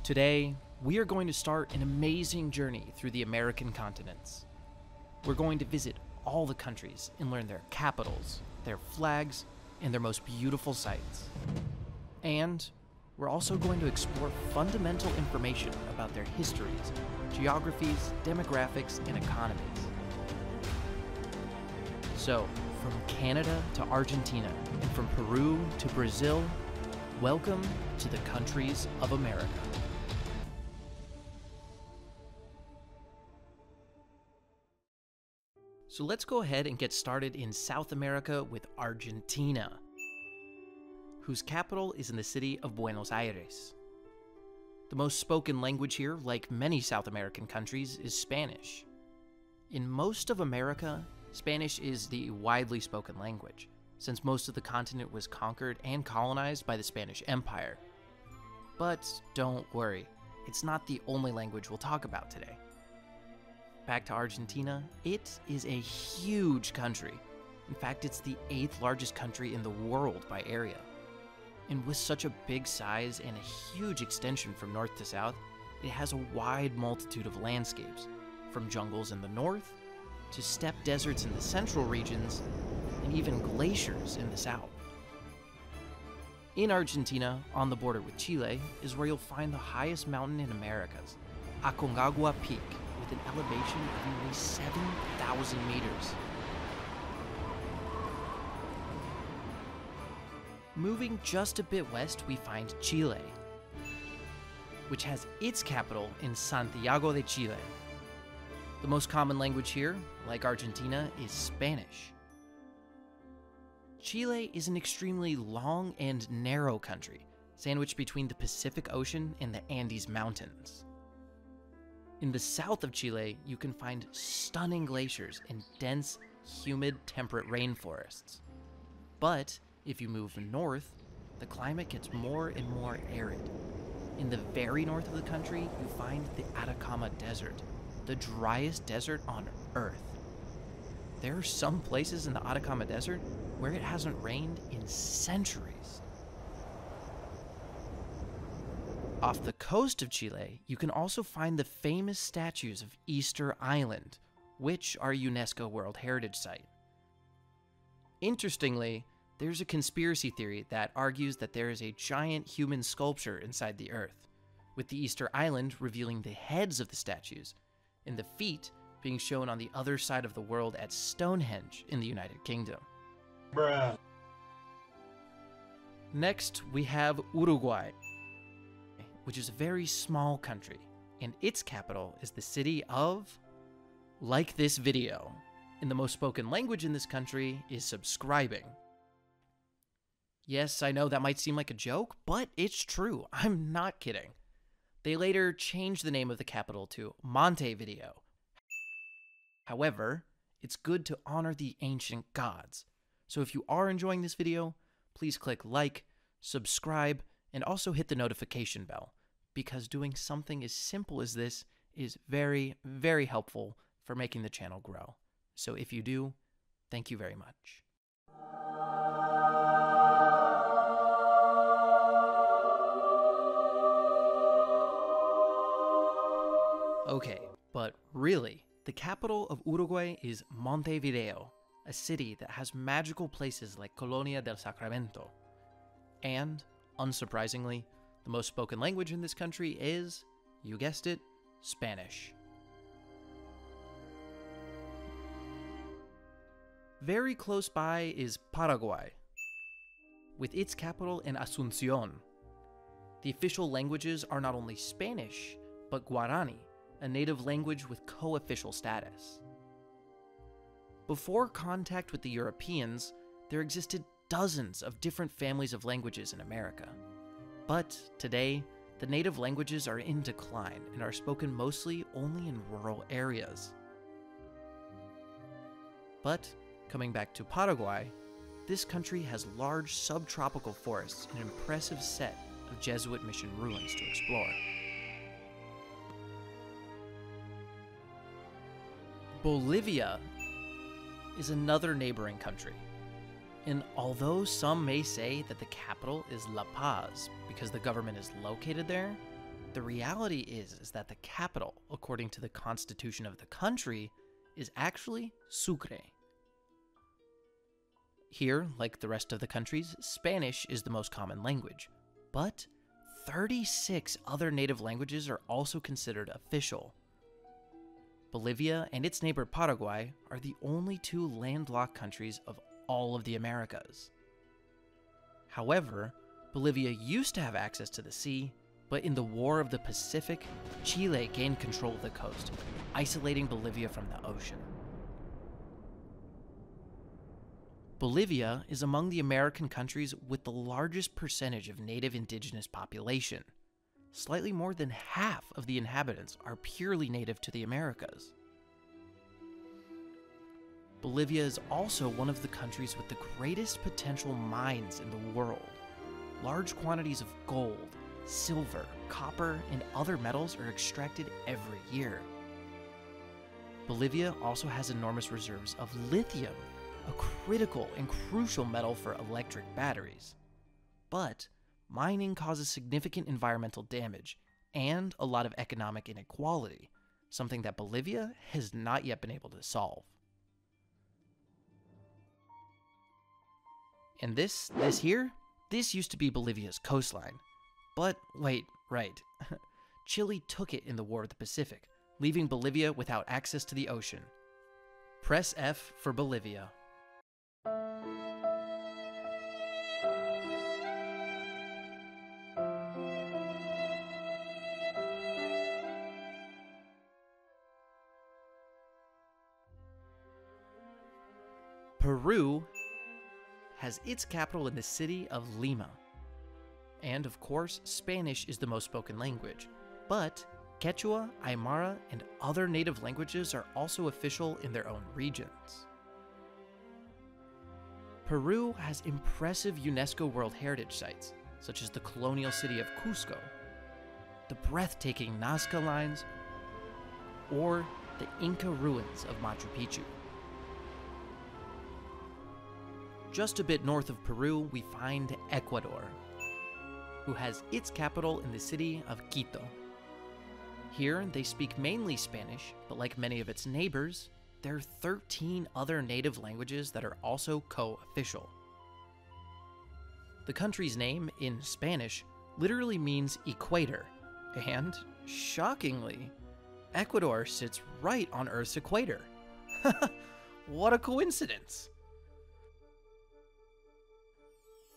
Today, we are going to start an amazing journey through the American continents. We're going to visit all the countries and learn their capitals, their flags, and their most beautiful sights. And we're also going to explore fundamental information about their histories, geographies, demographics, and economies. So, from Canada to Argentina, and from Peru to Brazil, welcome to the countries of America. So let's go ahead and get started in South America with Argentina, whose capital is in the city of Buenos Aires. The most spoken language here, like many South American countries, is Spanish. In most of America, Spanish is the widely spoken language, since most of the continent was conquered and colonized by the Spanish Empire. But don't worry, it's not the only language we'll talk about today. Back to Argentina, it is a huge country. In fact, it's the 8th largest country in the world by area. And with such a big size and a huge extension from north to south, it has a wide multitude of landscapes, from jungles in the north, to steppe deserts in the central regions, and even glaciers in the south. In Argentina, on the border with Chile, is where you'll find the highest mountain in Americas, Aconcagua Peak, with an elevation of nearly 7,000 meters. Moving just a bit west, we find Chile, which has its capital in Santiago de Chile. The most common language here, like Argentina, is Spanish. Chile is an extremely long and narrow country, sandwiched between the Pacific Ocean and the Andes Mountains. In the south of Chile, you can find stunning glaciers and dense, humid, temperate rainforests. But if you move north, the climate gets more and more arid. In the very north of the country, you find the Atacama Desert, the driest desert on Earth. There are some places in the Atacama Desert where it hasn't rained in centuries. Off the coast of Chile, you can also find the famous statues of Easter Island, which are a UNESCO World Heritage Site. Interestingly, there's a conspiracy theory that argues that there is a giant human sculpture inside the Earth, with the Easter Island revealing the heads of the statues, and the feet being shown on the other side of the world at Stonehenge in the United Kingdom. Bruh. Next, we have Uruguay, which is a very small country, and its capital is the city of, like this video. And the most spoken language in this country is subscribing. Yes, I know that might seem like a joke, but it's true. I'm not kidding. They later changed the name of the capital to Montevideo. However, it's good to honor the ancient gods. So if you are enjoying this video, please click like, subscribe, and also hit the notification bell, because doing something as simple as this is very, very helpful for making the channel grow. So if you do, thank you very much. Okay, but really, the capital of Uruguay is Montevideo, a city that has magical places like Colonia del Sacramento. And, unsurprisingly, the most spoken language in this country is, you guessed it, Spanish. Very close by is Paraguay, with its capital in Asunción. The official languages are not only Spanish, but Guarani, a native language with co-official status. Before contact with the Europeans, there existed dozens of different families of languages in America. But today, the native languages are in decline and are spoken mostly only in rural areas. But, coming back to Paraguay, this country has large subtropical forests and an impressive set of Jesuit mission ruins to explore. Bolivia is another neighboring country. And although some may say that the capital is La Paz because the government is located there, The reality is that the capital, according to the constitution of the country, is actually Sucre. Here, like the rest of the countries, Spanish is the most common language, but 36 other native languages are also considered official. Bolivia and its neighbor Paraguay are the only two landlocked countries of all of the Americas. However, Bolivia used to have access to the sea, but in the War of the Pacific, Chile gained control of the coast, isolating Bolivia from the ocean. Bolivia is among the American countries with the largest percentage of native indigenous population. Slightly more than half of the inhabitants are purely native to the Americas. Bolivia is also one of the countries with the greatest potential mines in the world. Large quantities of gold, silver, copper, and other metals are extracted every year. Bolivia also has enormous reserves of lithium, a critical and crucial metal for electric batteries. But mining causes significant environmental damage and a lot of economic inequality, something that Bolivia has not yet been able to solve. And this used to be Bolivia's coastline. But wait, right. Chile took it in the War of the Pacific, leaving Bolivia without access to the ocean. Press F for Bolivia. Peru has its capital in the city of Lima. And of course, Spanish is the most spoken language, but Quechua, Aymara, and other native languages are also official in their own regions. Peru has impressive UNESCO World Heritage sites, such as the colonial city of Cusco, the breathtaking Nazca Lines, or the Inca ruins of Machu Picchu. Just a bit north of Peru, we find Ecuador, who has its capital in the city of Quito. Here, they speak mainly Spanish, but like many of its neighbors, there are 13 other native languages that are also co-official. The country's name, in Spanish, literally means equator, and, shockingly, Ecuador sits right on Earth's equator. What a coincidence!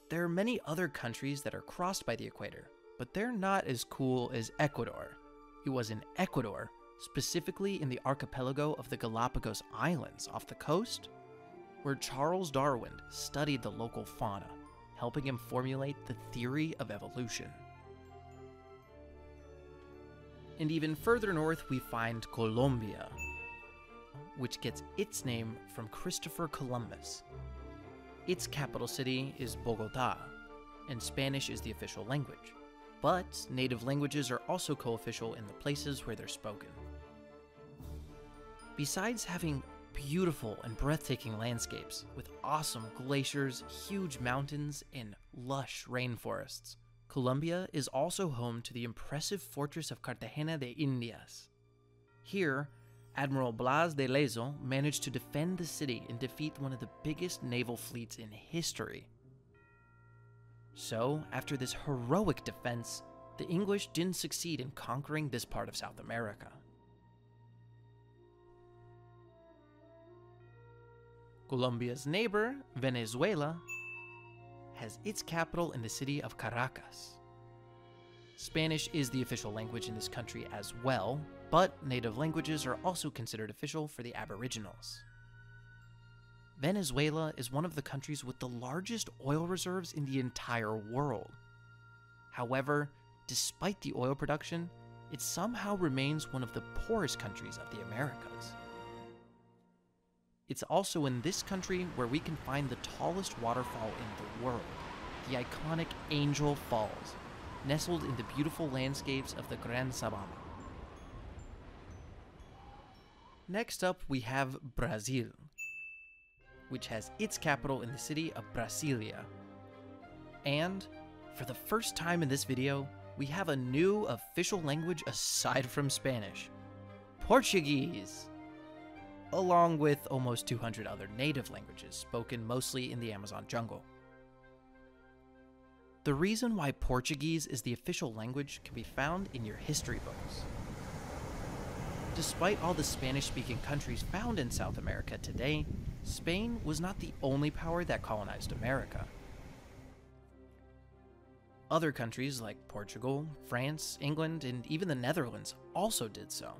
There are many other countries that are crossed by the equator, but they're not as cool as Ecuador. It was in Ecuador, specifically in the archipelago of the Galapagos Islands off the coast, where Charles Darwin studied the local fauna, helping him formulate the theory of evolution. And even further north, we find Colombia, which gets its name from Christopher Columbus. Its capital city is Bogotá, and Spanish is the official language. But native languages are also co-official in the places where they're spoken. Besides having beautiful and breathtaking landscapes with awesome glaciers, huge mountains, and lush rainforests, Colombia is also home to the impressive fortress of Cartagena de Indias. Here, Admiral Blas de Lezo managed to defend the city and defeat one of the biggest naval fleets in history. So, after this heroic defense, the English didn't succeed in conquering this part of South America. Colombia's neighbor, Venezuela, has its capital in the city of Caracas. Spanish is the official language in this country as well, but native languages are also considered official for the Aboriginals. Venezuela is one of the countries with the largest oil reserves in the entire world. However, despite the oil production, it somehow remains one of the poorest countries of the Americas. It's also in this country where we can find the tallest waterfall in the world, the iconic Angel Falls, nestled in the beautiful landscapes of the Gran Sabana. Next up, we have Brazil, which has its capital in the city of Brasilia. And, for the first time in this video, we have a new official language aside from Spanish: Portuguese, along with almost 200 other native languages spoken mostly in the Amazon jungle. The reason why Portuguese is the official language can be found in your history books. Despite all the Spanish-speaking countries found in South America today, Spain was not the only power that colonized America. Other countries like Portugal, France, England, and even the Netherlands also did so.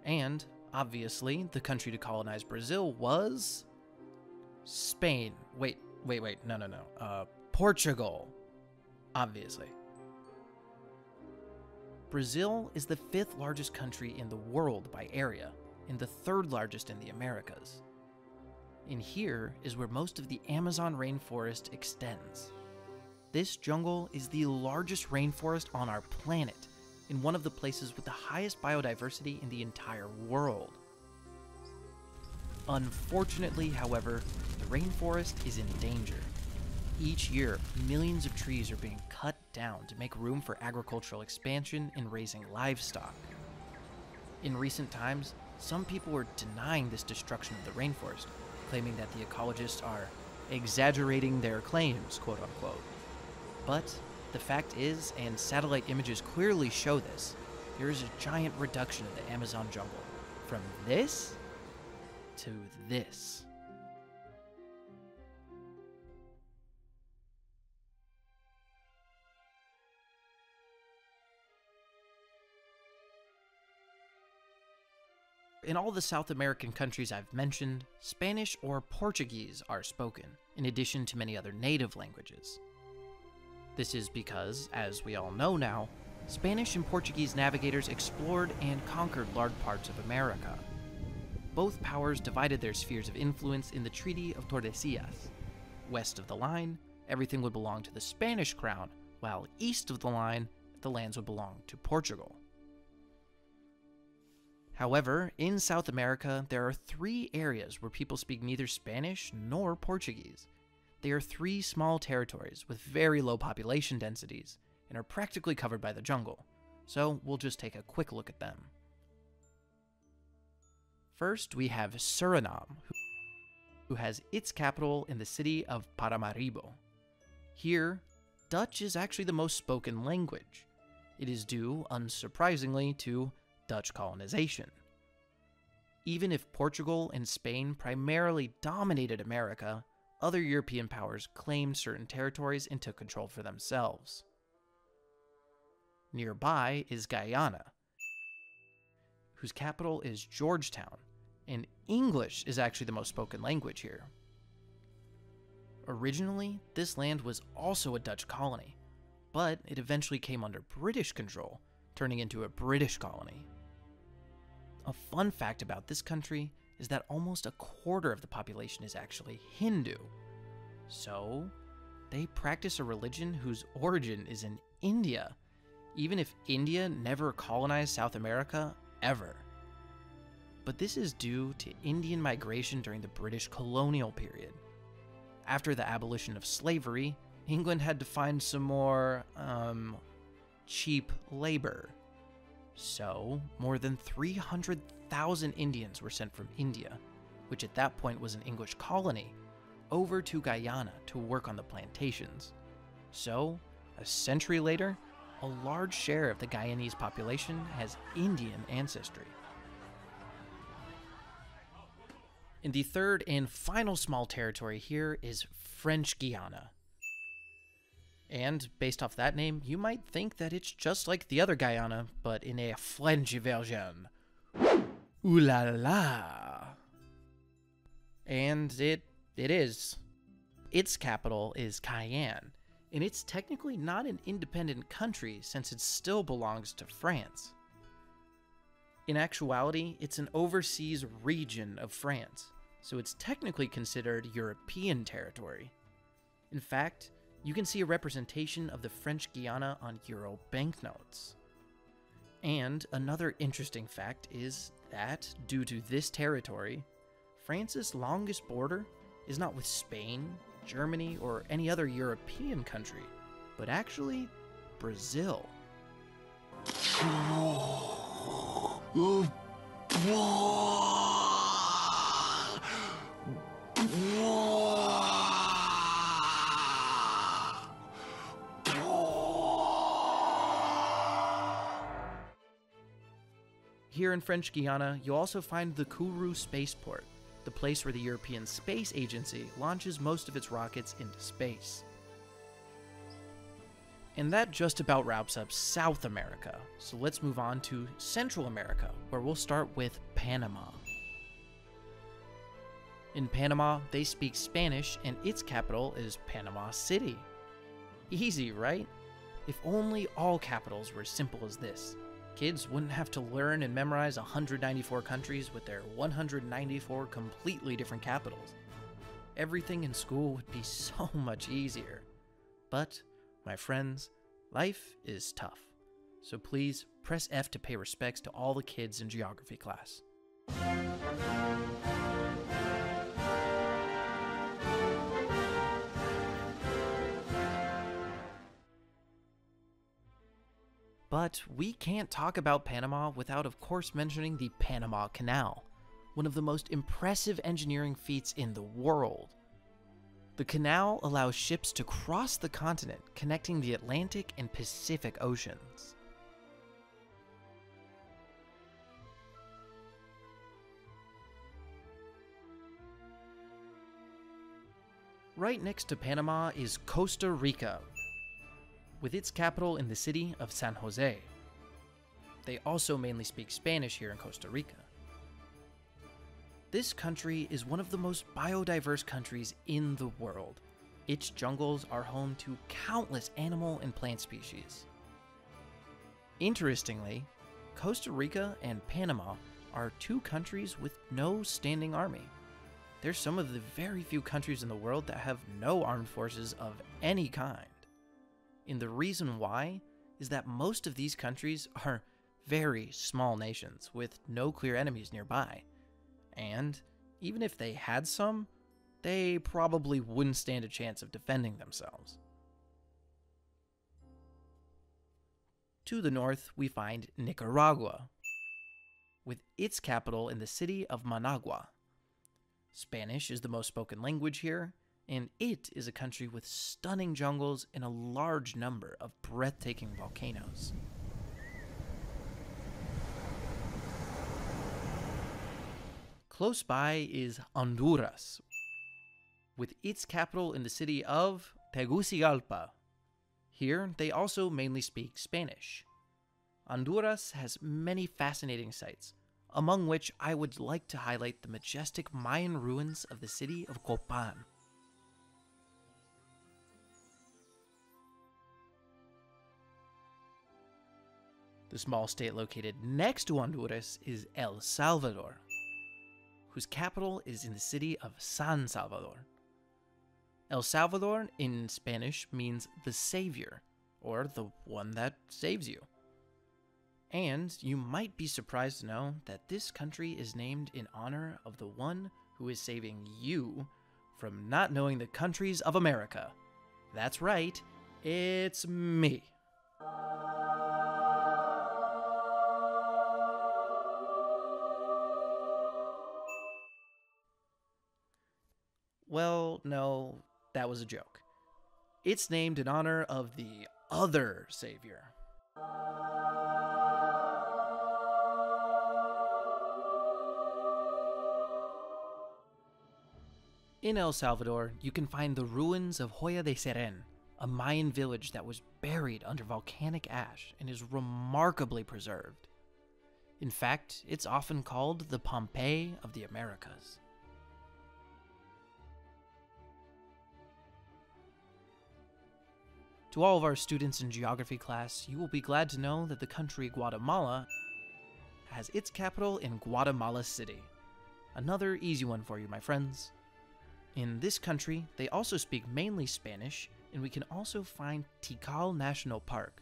And, obviously, the country to colonize Brazil was... Spain. Wait, no. Portugal. Obviously. Brazil is the 5th largest country in the world by area, and the 3rd largest in the Americas. In here is where most of the Amazon rainforest extends. This jungle is the largest rainforest on our planet, and one of the places with the highest biodiversity in the entire world. Unfortunately, however, the rainforest is in danger. Each year, millions of trees are being cut down to make room for agricultural expansion and raising livestock. In recent times, some people were denying this destruction of the rainforest, claiming that the ecologists are exaggerating their claims, quote unquote. But the fact is, and satellite images clearly show this, there is a giant reduction of the Amazon jungle, from this to this. In all the South American countries I've mentioned, Spanish or Portuguese are spoken, in addition to many other native languages. This is because, as we all know now, Spanish and Portuguese navigators explored and conquered large parts of America. Both powers divided their spheres of influence in the Treaty of Tordesillas. West of the line, everything would belong to the Spanish crown, while east of the line, the lands would belong to Portugal. However, in South America, there are 3 areas where people speak neither Spanish nor Portuguese. They are 3 small territories with very low population densities and are practically covered by the jungle, so we'll just take a quick look at them. First, we have Suriname, who has its capital in the city of Paramaribo. Here, Dutch is actually the most spoken language. It is due, unsurprisingly, to Dutch colonization. Even if Portugal and Spain primarily dominated America, other European powers claimed certain territories and took control for themselves. Nearby is Guyana, whose capital is Georgetown, and English is actually the most spoken language here. Originally, this land was also a Dutch colony, but it eventually came under British control, turning into a British colony. A fun fact about this country is that almost a quarter of the population is actually Hindu. So, they practice a religion whose origin is in India, even if India never colonized South America ever. But this is due to Indian migration during the British colonial period. After the abolition of slavery, England had to find some more, cheap labor. So, more than 300,000 Indians were sent from India, which at that point was an English colony, over to Guyana to work on the plantations. So, a century later, a large share of the Guyanese population has Indian ancestry. And the third and final small territory here is French Guiana. And based off that name, you might think that it's just like the other Guyana, but in a French version. Ooh la la! And it is. Its capital is Cayenne, and it's technically not an independent country since it still belongs to France. In actuality, it's an overseas region of France, so it's technically considered European territory. In fact, you can see a representation of the French Guiana on Euro banknotes. And another interesting fact is that, due to this territory, France's longest border is not with Spain, Germany, or any other European country, but actually Brazil. Here in French Guiana, you'll also find the Kourou spaceport, the place where the European Space Agency launches most of its rockets into space. And that just about wraps up South America, so let's move on to Central America, where we'll start with Panama. In Panama, they speak Spanish, and its capital is Panama City. Easy, right? If only all capitals were as simple as this. Kids wouldn't have to learn and memorize 194 countries with their 194 completely different capitals. Everything in school would be so much easier. But, my friends, life is tough. So please press F to pay respects to all the kids in geography class. But we can't talk about Panama without, of course, mentioning the Panama Canal, one of the most impressive engineering feats in the world. The canal allows ships to cross the continent, connecting the Atlantic and Pacific Oceans. Right next to Panama is Costa Rica, with its capital in the city of San Jose. They also mainly speak Spanish here in Costa Rica. This country is one of the most biodiverse countries in the world. Its jungles are home to countless animal and plant species. Interestingly, Costa Rica and Panama are two countries with no standing army. They're some of the very few countries in the world that have no armed forces of any kind. And the reason why is that most of these countries are very small nations with no clear enemies nearby. And even if they had some, they probably wouldn't stand a chance of defending themselves. To the north, we find Nicaragua, with its capital in the city of Managua. Spanish is the most spoken language here, and it is a country with stunning jungles and a large number of breathtaking volcanoes. Close by is Honduras, with its capital in the city of Tegucigalpa. Here, they also mainly speak Spanish. Honduras has many fascinating sites, among which I would like to highlight the majestic Mayan ruins of the city of Copan. The small state located next to Honduras is El Salvador, whose capital is in the city of San Salvador. El Salvador in Spanish means the savior, or the one that saves you. And you might be surprised to know that this country is named in honor of the one who is saving you from not knowing the countries of America. That's right, it's me. Well, no, that was a joke. It's named in honor of the other savior. In El Salvador, you can find the ruins of Hoya de Seren, a Mayan village that was buried under volcanic ash and is remarkably preserved. In fact, it's often called the Pompeii of the Americas. To all of our students in geography class, you will be glad to know that the country Guatemala has its capital in Guatemala City. Another easy one for you, my friends. In this country, they also speak mainly Spanish, and we can also find Tikal National Park,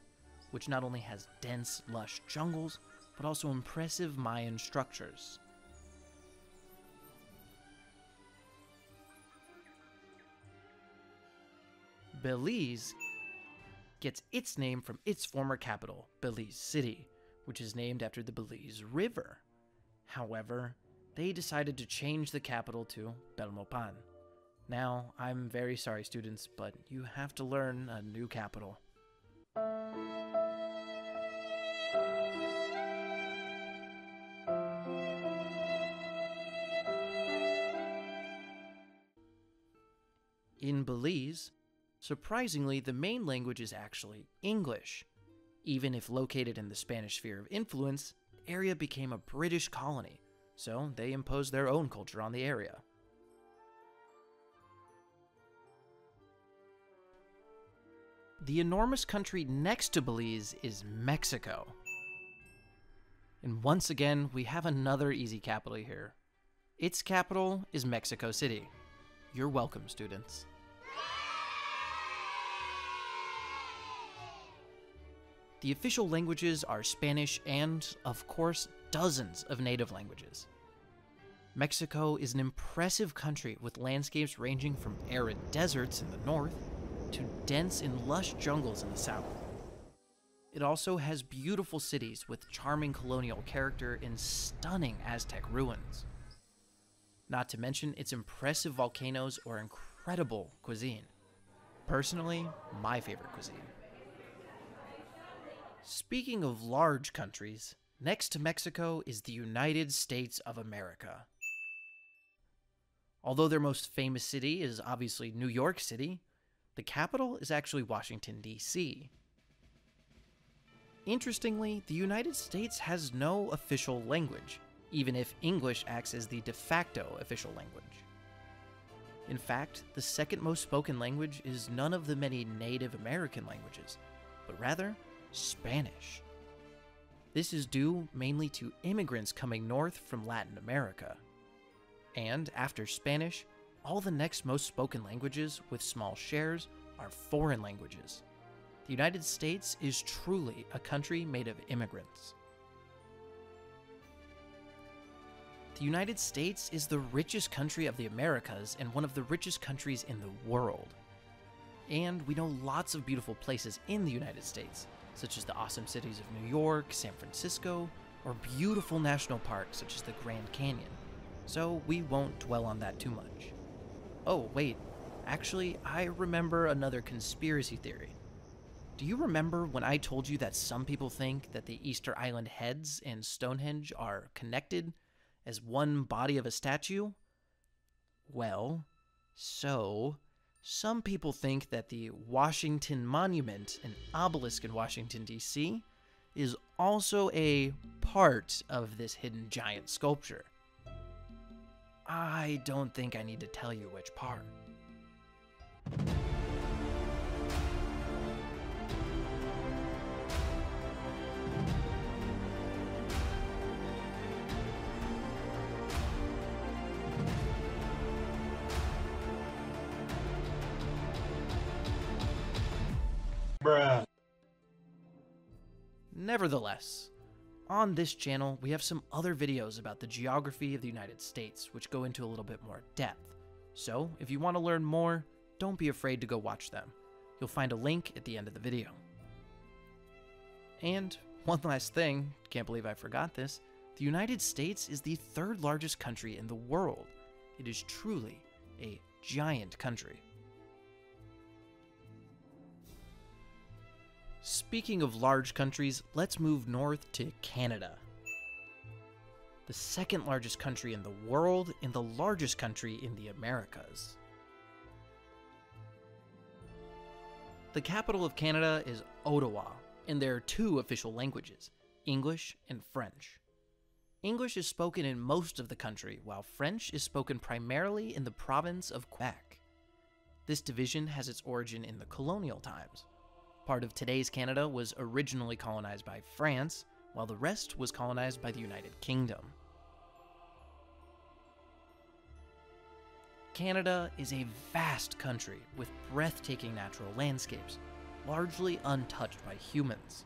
which not only has dense, lush jungles, but also impressive Mayan structures. Belize gets its name from its former capital, Belize City, which is named after the Belize River. However, they decided to change the capital to Belmopan. Now, I'm very sorry, students, but you have to learn a new capital. In Belize, surprisingly, the main language is actually English. Even if located in the Spanish sphere of influence, the area became a British colony, so they imposed their own culture on the area. The enormous country next to Belize is Mexico. And once again, we have another easy capital here. Its capital is Mexico City. You're welcome, students. The official languages are Spanish and, of course, dozens of native languages. Mexico is an impressive country with landscapes ranging from arid deserts in the north to dense and lush jungles in the south. It also has beautiful cities with charming colonial character and stunning Aztec ruins. Not to mention its impressive volcanoes or incredible cuisine. Personally, my favorite cuisine. Speaking of large countries, next to Mexico is the United States of America. Although their most famous city is obviously New York City, the capital is actually Washington, D.C. Interestingly, the United States has no official language, even if English acts as the de facto official language. In fact, the second most spoken language is none of the many Native American languages, but rather Spanish. This is due mainly to immigrants coming north from Latin America. And after Spanish, all the next most spoken languages with small shares are foreign languages. The United States is truly a country made of immigrants. The United States is the richest country of the Americas and one of the richest countries in the world. And we know lots of beautiful places in the United States, such as the awesome cities of New York, San Francisco, or beautiful national parks such as the Grand Canyon. So we won't dwell on that too much. Oh, wait. Actually, I remember another conspiracy theory. Do you remember when I told you that some people think that the Easter Island heads and Stonehenge are connected as one body of a statue? Well, so some people think that the Washington Monument, an obelisk in Washington, D.C., is also a part of this hidden giant sculpture. I don't think I need to tell you which part. Bruh. Nevertheless, on this channel, we have some other videos about the geography of the United States, which go into a little bit more depth. So, if you want to learn more, don't be afraid to go watch them. You'll find a link at the end of the video. And one last thing, can't believe I forgot this, the United States is the third largest country in the world. It is truly a giant country. Speaking of large countries, let's move north to Canada. The second largest country in the world and the largest country in the Americas. The capital of Canada is Ottawa, and there are two official languages, English and French. English is spoken in most of the country, while French is spoken primarily in the province of Quebec. This division has its origin in the colonial times. Part of today's Canada was originally colonized by France, while the rest was colonized by the United Kingdom. Canada is a vast country with breathtaking natural landscapes, largely untouched by humans.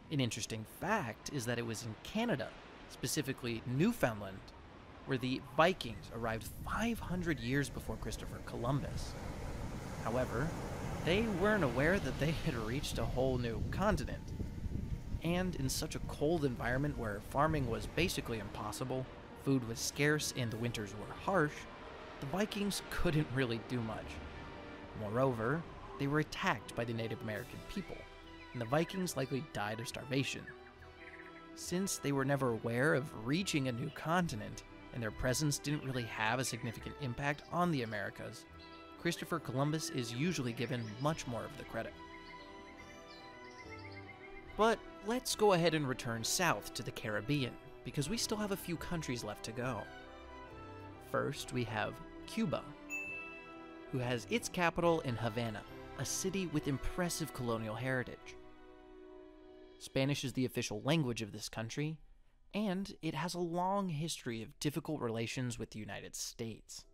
An interesting fact is that it was in Canada, specifically Newfoundland, where the Vikings arrived 500 years before Christopher Columbus. However, they weren't aware that they had reached a whole new continent. And in such a cold environment where farming was basically impossible, food was scarce, and the winters were harsh, the Vikings couldn't really do much. Moreover, they were attacked by the Native American people, and the Vikings likely died of starvation. Since they were never aware of reaching a new continent, and their presence didn't really have a significant impact on the Americas, Christopher Columbus is usually given much more of the credit. But let's go ahead and return south to the Caribbean, because we still have a few countries left to go. First, we have Cuba, who has its capital in Havana, a city with impressive colonial heritage. Spanish is the official language of this country, and it has a long history of difficult relations with the United States.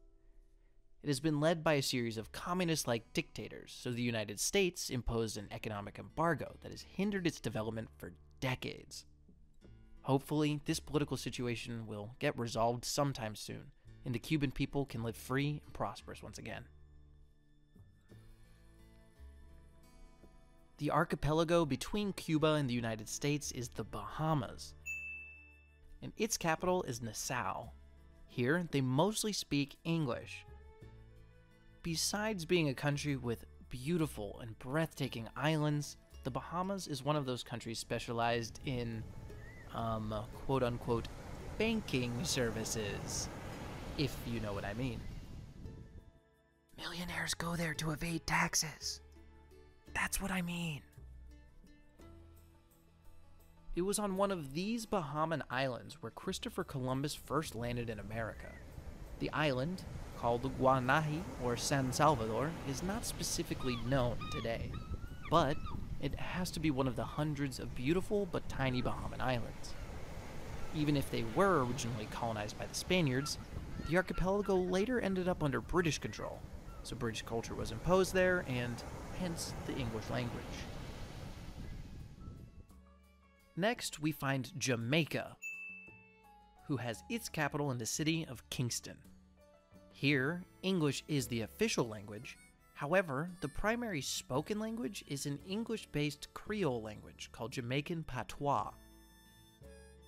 It has been led by a series of communist-like dictators, so the United States imposed an economic embargo that has hindered its development for decades. Hopefully, this political situation will get resolved sometime soon, and the Cuban people can live free and prosperous once again. The archipelago between Cuba and the United States is the Bahamas, and its capital is Nassau. Here, they mostly speak English. Besides being a country with beautiful and breathtaking islands, the Bahamas is one of those countries specialized in, quote-unquote, banking services, if you know what I mean. Millionaires go there to evade taxes. That's what I mean. It was on one of these Bahamian islands where Christopher Columbus first landed in America. The island, called Guiana or San Salvador, is not specifically known today, but it has to be one of the hundreds of beautiful but tiny Bahamian islands. Even if they were originally colonized by the Spaniards, the archipelago later ended up under British control, so British culture was imposed there, and hence the English language. Next, we find Jamaica, who has its capital in the city of Kingston. Here, English is the official language. However, the primary spoken language is an English-based Creole language called Jamaican Patois.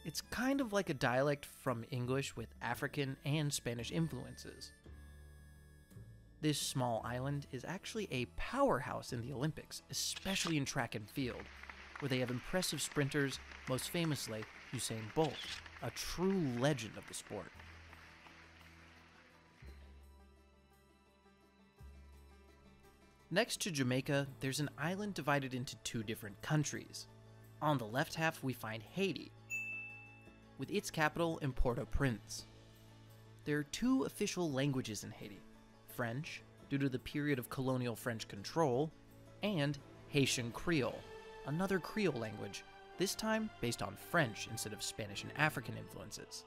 It's kind of like a dialect from English with African and Spanish influences. This small island is actually a powerhouse in the Olympics, especially in track and field, where they have impressive sprinters, most famously Usain Bolt, a true legend of the sport. Next to Jamaica, there's an island divided into two different countries. On the left half, we find Haiti, with its capital in Port-au-Prince. There are two official languages in Haiti: French, due to the period of colonial French control, and Haitian Creole, another Creole language, this time based on French instead of Spanish and African influences.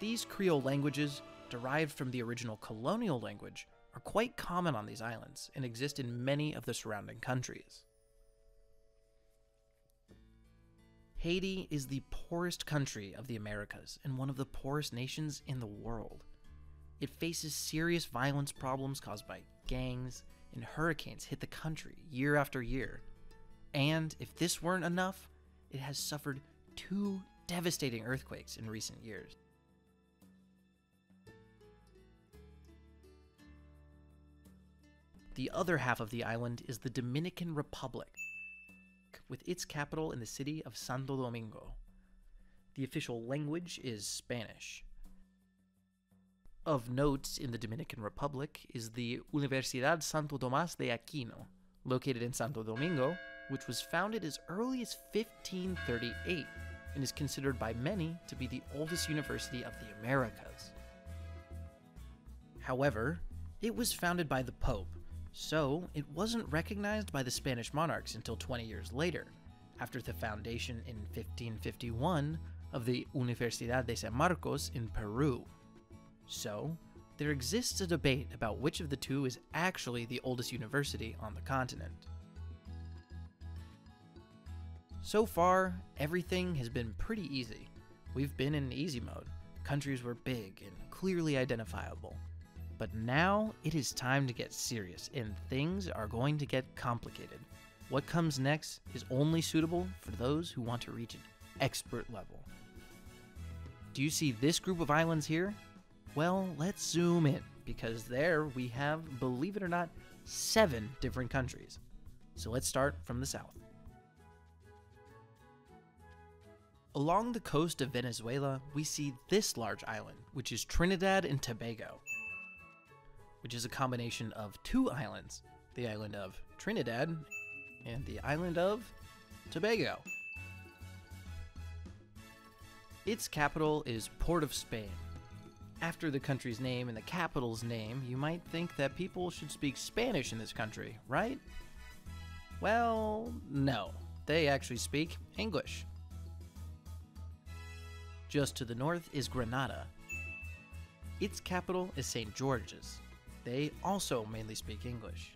These Creole languages, derived from the original colonial language, are quite common on these islands and exist in many of the surrounding countries. Haiti is the poorest country of the Americas and one of the poorest nations in the world. It faces serious violence problems caused by gangs, and hurricanes hit the country year after year. And if this weren't enough, it has suffered 2 devastating earthquakes in recent years. The other half of the island is the Dominican Republic, with its capital in the city of Santo Domingo. The official language is Spanish. Of note in the Dominican Republic is the Universidad Santo Tomás de Aquino, located in Santo Domingo, which was founded as early as 1538 and is considered by many to be the oldest university of the Americas. However, it was founded by the Pope, so it wasn't recognized by the Spanish monarchs until 20 years later, after the foundation in 1551 of the Universidad de San Marcos in Peru. So, there exists a debate about which of the two is actually the oldest university on the continent. So far, everything has been pretty easy. We've been in easy mode. Countries were big and clearly identifiable. But now it is time to get serious, and things are going to get complicated. What comes next is only suitable for those who want to reach an expert level. Do you see this group of islands here? Well, let's zoom in, because there we have, believe it or not, 7 different countries. So let's start from the south. Along the coast of Venezuela, we see this large island, which is Trinidad and Tobago, which is a combination of 2 islands, the island of Trinidad and the island of Tobago. Its capital is Port of Spain. After the country's name and the capital's name, you might think that people should speak Spanish in this country, right? Well, no. They actually speak English. Just to the north is Grenada. Its capital is St. George's. They also mainly speak English.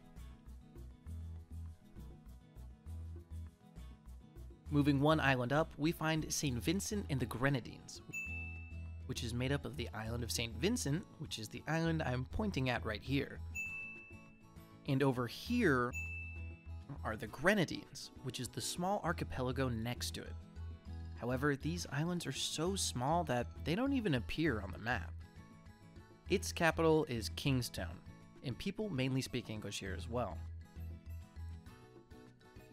Moving one island up, we find St. Vincent and the Grenadines, which is made up of the island of St. Vincent, which is the island I'm pointing at right here. And over here are the Grenadines, which is the small archipelago next to it. However, these islands are so small that they don't even appear on the map. Its capital is Kingstown, and people mainly speak English here as well.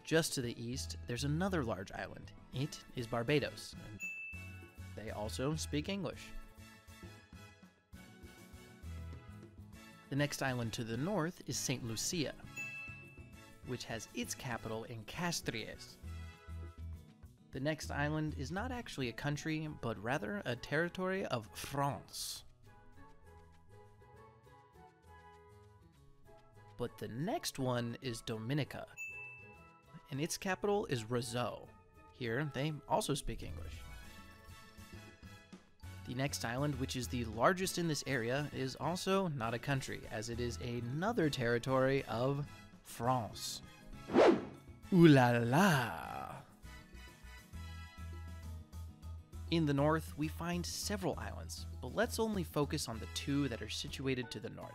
Just to the east, there's another large island. It is Barbados, and they also speak English. The next island to the north is St. Lucia, which has its capital in Castries. The next island is not actually a country, but rather a territory of France. But the next one is Dominica, and its capital is Roseau. Here, they also speak English. The next island, which is the largest in this area, is also not a country, as it is another territory of France. Ooh la la! In the north, we find several islands, but let's only focus on the 2 that are situated to the north.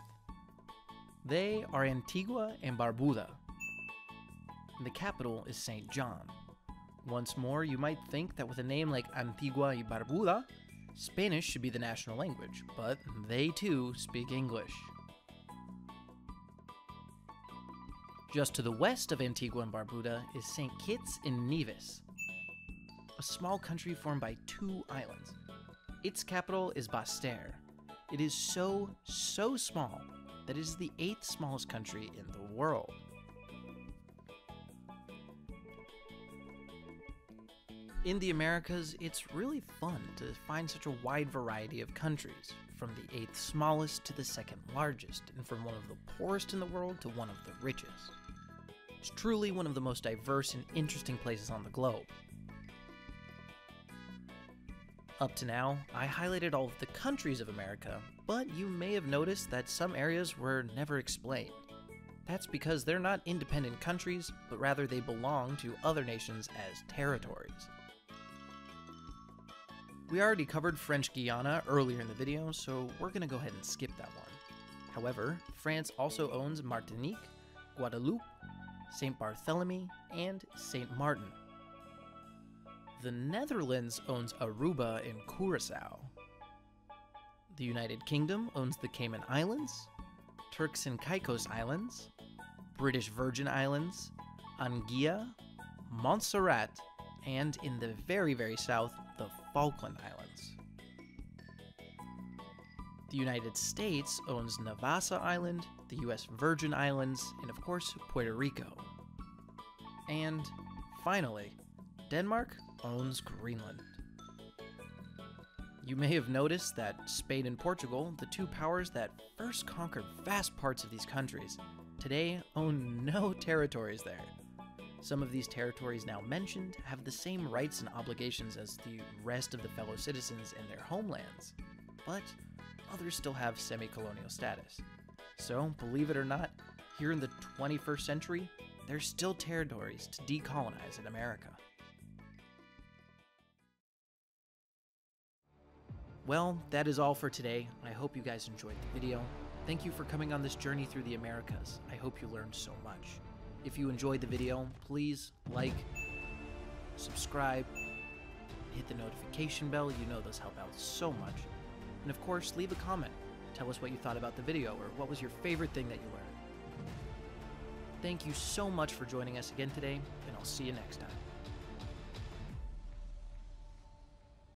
They are Antigua and Barbuda, and the capital is St. John. Once more, you might think that with a name like Antigua y Barbuda, Spanish should be the national language, but they too speak English. Just to the west of Antigua and Barbuda is St. Kitts and Nevis, a small country formed by 2 islands. Its capital is Basseterre. It is so small that it is the 8th smallest country in the world. In the Americas, it's really fun to find such a wide variety of countries, from the 8th smallest to the 2nd largest, and from one of the poorest in the world to one of the richest. It's truly one of the most diverse and interesting places on the globe. Up to now, I highlighted all of the countries of America, but you may have noticed that some areas were never explained. That's because they're not independent countries, but rather they belong to other nations as territories. We already covered French Guiana earlier in the video, so we're going to go ahead and skip that one. However, France also owns Martinique, Guadeloupe, St. Barthélemy, and St. Martin. The Netherlands owns Aruba and Curaçao. The United Kingdom owns the Cayman Islands, Turks and Caicos Islands, British Virgin Islands, Anguilla, Montserrat, and in the very south, the Falkland Islands. The United States owns Navassa Island, the US Virgin Islands, and of course, Puerto Rico. And finally, Denmark owns Greenland. You may have noticed that Spain and Portugal, the 2 powers that first conquered vast parts of these countries, today own no territories there. Some of these territories now mentioned have the same rights and obligations as the rest of the fellow citizens in their homelands, but others still have semi-colonial status. So, believe it or not, here in the 21st century, there's still territories to decolonize in America. Well, that is all for today. I hope you guys enjoyed the video. Thank you for coming on this journey through the Americas. I hope you learned so much. If you enjoyed the video, please like, subscribe, hit the notification bell. You know those help out so much. And of course, leave a comment. Tell us what you thought about the video or what was your favorite thing that you learned. Thank you so much for joining us again today, and I'll see you next time.